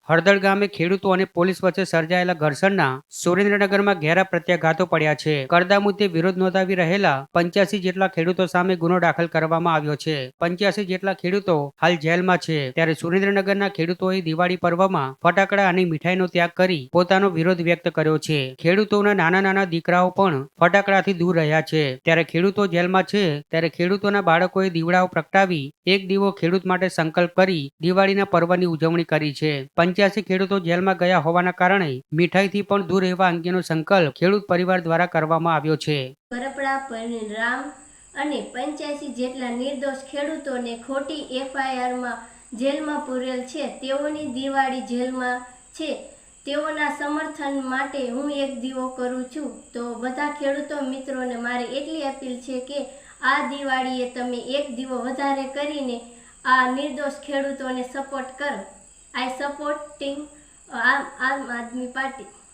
હળદળ ગામે ખેડૂતો અને પોલીસ વચ્ચે સર્જાયેલા ઘર્ષણના સુરેન્દ્રનગરમાં ઘેરા પ્રત્યાઘાતો પડ્યા છે. કરદા મુદ્દે વિરોધ નોંધાવી રહેલા 85 જેટલા ખેડૂતો સામે ગુનો દાખલ કરવામાં આવ્યો છે. 85 જેટલા ખેડૂતો હાલ જેલમાં છે. ત્યારે સુરેન્દ્રનગરના ખેડૂતોએ દિવાળી પર્વમાં ફટાકડા અને મીઠાઈનો ત્યાગ કરી પોતાનો વિરોધ વ્યક્ત કર્યો છે. ખેડૂતોના નાના નાના દીકરાઓ પણ ફટાકડાથી દૂર રહ્યા છે. ત્યારે ખેડૂતો જેલમાં છે ત્યારે ખેડૂતોના બાળકોએ દીવડાઓ પ્રગટાવી એક દીવો ખેડૂત માટે સંકલ્પ કરી દિવાળીના પર્વની ઉજવણી કરી છે. 85 ખેડૂતો જેલમાં ગયા હોવાના કારણે મીઠાઈથી પણ દૂર રહેવા અંગેનો સંકલ્પ ખેડૂત પરિવાર દ્વારા કરવામાં આવ્યો છે. કરપડા પરિણામ અને 85 જેટલા નિર્દોષ ખેડૂતોને ખોટી FIRમાં જેલમાં પૂરેલ છે. તેઓની દિવાળી જેલમાં છે. તેઓના સમર્થન માટે હું એક દીવો કરું છું. તો બધા ખેડૂતો મિત્રોને મારે એટલી અપીલ છે કે આ દિવાળીએ તમે એક દીવો વધારે કરીને આ નિર્દોષ ખેડૂતોને સપોર્ટ કરો. આઈ સપોર્ટિંગ આમ આદમી પાર્ટી.